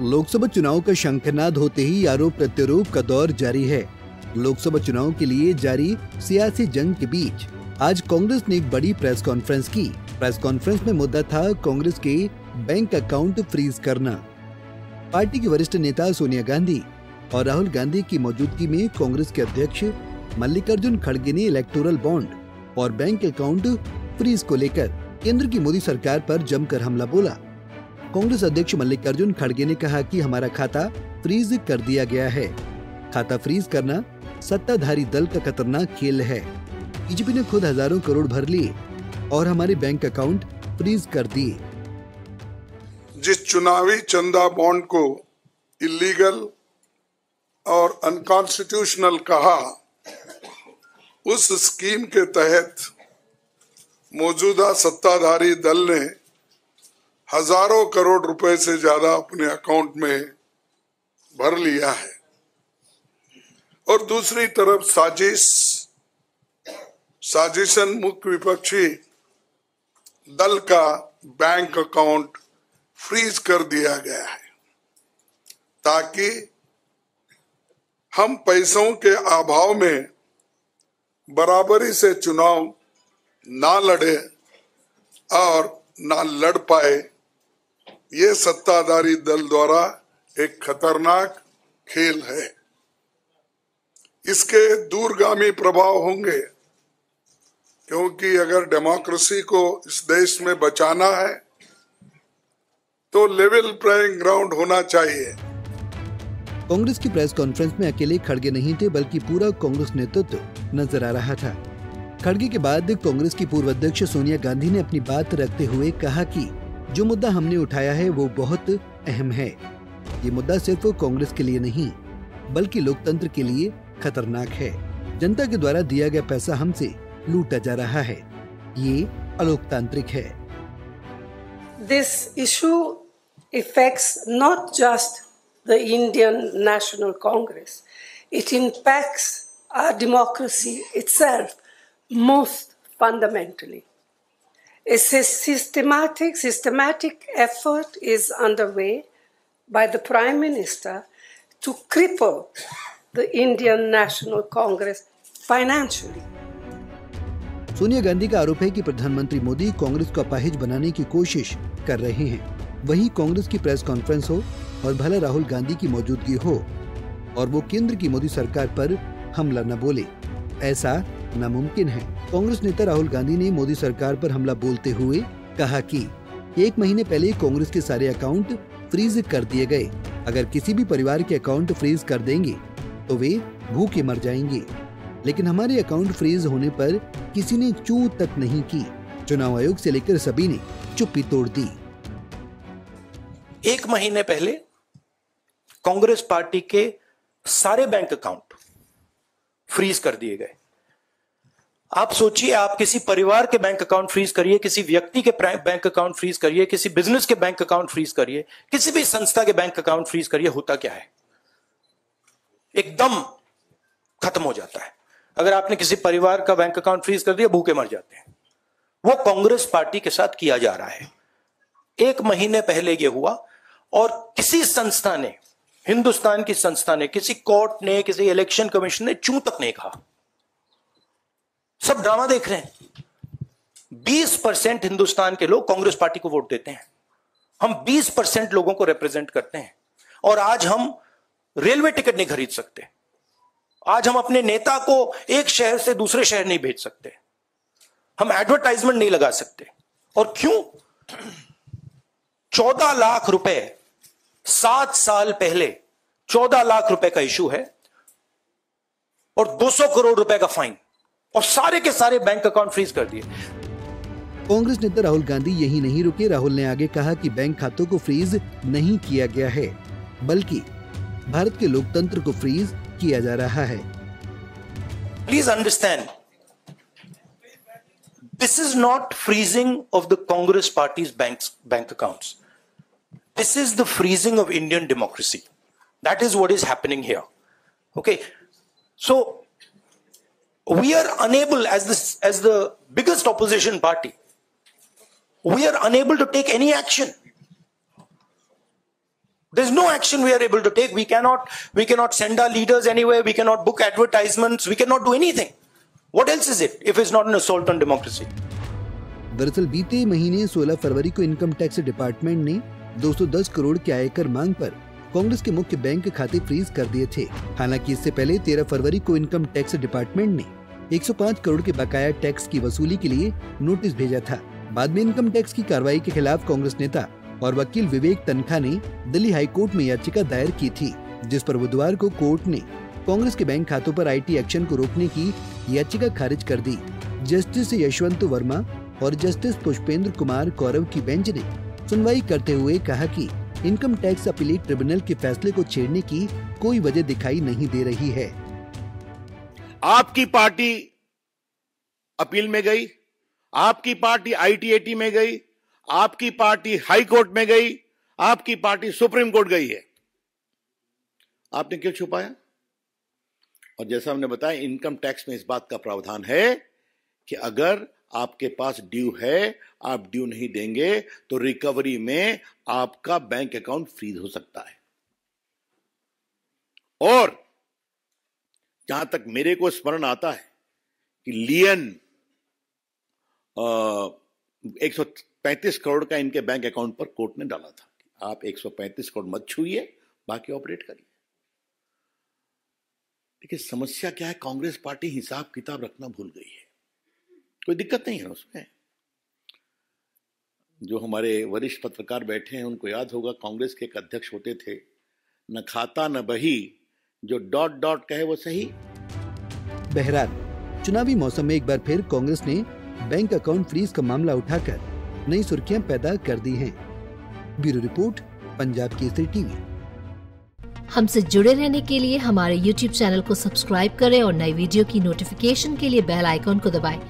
लोकसभा चुनाव का शंखनाद होते ही आरोप प्रत्यारोप का दौर जारी है। लोकसभा चुनाव के लिए जारी सियासी जंग के बीच आज कांग्रेस ने एक बड़ी प्रेस कॉन्फ्रेंस की। प्रेस कॉन्फ्रेंस में मुद्दा था कांग्रेस के बैंक अकाउंट फ्रीज करना। पार्टी की वरिष्ठ नेता सोनिया गांधी और राहुल गांधी की मौजूदगी में कांग्रेस के अध्यक्ष मल्लिकार्जुन खड़गे ने इलेक्टोरल बॉन्ड और बैंक अकाउंट फ्रीज को लेकर केंद्र की मोदी सरकार पर जमकर हमला बोला। कांग्रेस अध्यक्ष मल्लिकार्जुन खड़गे ने कहा कि हमारा खाता फ्रीज कर दिया गया है। खाता फ्रीज करना सत्ताधारी दल का खतरनाक खेल है। बीजेपी ने खुद हजारों करोड़ भर लिए और हमारे बैंक अकाउंट फ्रीज कर दिए। जिस चुनावी चंदा बॉन्ड को इलीगल और अनकॉन्स्टिट्यूशनल कहा, उस स्कीम के तहत मौजूदा सत्ताधारी दल ने हजारों करोड़ रुपए से ज्यादा अपने अकाउंट में भर लिया है और दूसरी तरफ साजिशन मुख्य विपक्षी दल का बैंक अकाउंट फ्रीज कर दिया गया है ताकि हम पैसों के अभाव में बराबरी से चुनाव ना लड़े और ना लड़ पाए। ये सत्ताधारी दल द्वारा एक खतरनाक खेल है। इसके दूरगामी प्रभाव होंगे क्योंकि अगर डेमोक्रेसी को इस देश में बचाना है तो लेवल प्लेइंग ग्राउंड होना चाहिए। कांग्रेस की प्रेस कॉन्फ्रेंस में अकेले खड़गे नहीं थे बल्कि पूरा कांग्रेस नेतृत्व नजर आ रहा था। खड़गे के बाद कांग्रेस की पूर्व अध्यक्ष सोनिया गांधी ने अपनी बात रखते हुए कहा कि जो मुद्दा हमने उठाया है वो बहुत अहम है। ये मुद्दा सिर्फ कांग्रेस के लिए नहीं बल्कि लोकतंत्र के लिए खतरनाक है। जनता के द्वारा दिया गया पैसा हमसे लूटा जा रहा है। ये अलोकतांत्रिक है। This issue affects not just the Indian National Congress. It impacts our democracy itself most fundamentally. A systematic effort is underway by the Prime Minister to cripple the Indian National Congress financially. Sonia Gandhi का आरोप है कि प्रधानमंत्री मोदी कांग्रेस को अपाहिज बनाने की कोशिश कर रहे हैं। वहीं कांग्रेस की प्रेस कॉन्फ्रेंस हो और भला राहुल गांधी की मौजूदगी हो और वो केंद्र की मोदी सरकार पर हमला न बोले, ऐसा नामुमकिन है। कांग्रेस नेता राहुल गांधी ने मोदी सरकार पर हमला बोलते हुए कहा कि 1 महीने पहले कांग्रेस के सारे अकाउंट फ्रीज कर दिए गए। अगर किसी भी परिवार के अकाउंट फ्रीज कर देंगे तो वे भूखे मर जाएंगे, लेकिन हमारे अकाउंट फ्रीज होने पर किसी ने चू तक नहीं की। चुनाव आयोग से लेकर सभी ने चुप्पी तोड़ दी। 1 महीने पहले कांग्रेस पार्टी के सारे बैंक अकाउंट फ्रीज कर दिए गए। आप सोचिए, आप किसी परिवार के बैंक अकाउंट फ्रीज करिए, किसी व्यक्ति के बैंक अकाउंट फ्रीज करिए, किसी बिजनेस के बैंक अकाउंट फ्रीज करिए, किसी भी संस्था के बैंक अकाउंट फ्रीज करिए, होता क्या है? एकदम खत्म हो जाता है। अगर आपने किसी परिवार का बैंक अकाउंट फ्रीज कर दिया, भूखे मर जाते हैं। वो कांग्रेस पार्टी के साथ किया जा रहा है। 1 महीने पहले ये हुआ और किसी संस्था ने, हिंदुस्तान की संस्था ने, किसी कोर्ट ने, किसी इलेक्शन कमीशन ने चूं तक नहीं कहा। सब ड्रामा देख रहे हैं। 20% हिंदुस्तान के लोग कांग्रेस पार्टी को वोट देते हैं। हम 20% लोगों को रिप्रेजेंट करते हैं और आज हम रेलवे टिकट नहीं खरीद सकते। आज हम अपने नेता को एक शहर से दूसरे शहर नहीं भेज सकते। हम एडवर्टाइजमेंट नहीं लगा सकते। और क्यों? 14 लाख रुपए 7 साल पहले 14 लाख रुपए का इशू है और 200 करोड़ रुपए का फाइन, और सारे के सारे बैंक अकाउंट फ्रीज कर दिए। कांग्रेस नेता राहुल गांधी यही नहीं रुके। राहुल ने आगे कहा कि बैंक खातों को फ्रीज नहीं किया गया है बल्कि भारत के लोकतंत्र को फ्रीज किया जा रहा है। Please understand, this is not freezing of the Congress parties bank accounts. This is the freezing of Indian democracy. That is what is happening here. Okay, so we are unable, as the biggest opposition party, we are unable to take any action. There's no action we are able to take. We cannot send our leaders anywhere. We cannot book advertisements. We cannot do anything. What else is it if it's not an assault on democracy? दरअसल बीते महीने 16 फरवरी को income tax department ने 210 करोड़ के आयकर मांग पर कांग्रेस के मुख्य बैंक खाते फ्रीज कर दिए थे। हालांकि इससे पहले 13 फरवरी को इनकम टैक्स डिपार्टमेंट ने 105 करोड़ के बकाया टैक्स की वसूली के लिए नोटिस भेजा था। बाद में इनकम टैक्स की कार्रवाई के खिलाफ कांग्रेस नेता और वकील विवेक तनखा ने दिल्ली हाई कोर्ट में याचिका दायर की थी, जिस पर बुधवार को कोर्ट ने कांग्रेस के बैंक खातों पर आईटी एक्शन को रोकने की याचिका खारिज कर दी। जस्टिस यशवंत वर्मा और जस्टिस पुष्पेंद्र कुमार कौरव की बेंच ने सुनवाई करते हुए कहा कि इनकम टैक्स अपीलीट ट्रिब्यूनल के फैसले को छेड़ने की कोई वजह दिखाई नहीं दे रही है। आपकी पार्टी अपील में गई, आपकी पार्टी आईटीएटी में गई, आपकी पार्टी हाई कोर्ट में गई, आपकी पार्टी सुप्रीम कोर्ट गई है। आपने क्यों छुपाया? और जैसा हमने बताया, इनकम टैक्स में इस बात का प्रावधान है कि अगर आपके पास ड्यू है, आप ड्यू नहीं देंगे तो रिकवरी में आपका बैंक अकाउंट फ्रीज हो सकता है। और जहां तक मेरे को स्मरण आता है कि लियन 135 करोड़ का इनके बैंक अकाउंट पर कोर्ट ने डाला था कि आप 135 करोड़ मत छूइए, बाकी ऑपरेट करिए। देखिए समस्या क्या है, कांग्रेस पार्टी हिसाब किताब रखना भूल गई है। कोई दिक्कत नहीं है उसमें। जो हमारे वरिष्ठ पत्रकार बैठे हैं उनको याद होगा, कांग्रेस के एक अध्यक्ष होते थे, न खाता न बही, जो डॉट डॉट कहे वो सही। बहरहाल चुनावी मौसम में एक बार फिर कांग्रेस ने बैंक अकाउंट फ्रीज का मामला उठाकर नई सुर्खियां पैदा कर दी हैं। Bureau report, Punjab Kesari TV. हमसे जुड़े रहने के लिए हमारे YouTube चैनल को सब्सक्राइब करें और नई वीडियो की नोटिफिकेशन के लिए बेल आइकॉन को दबाएं।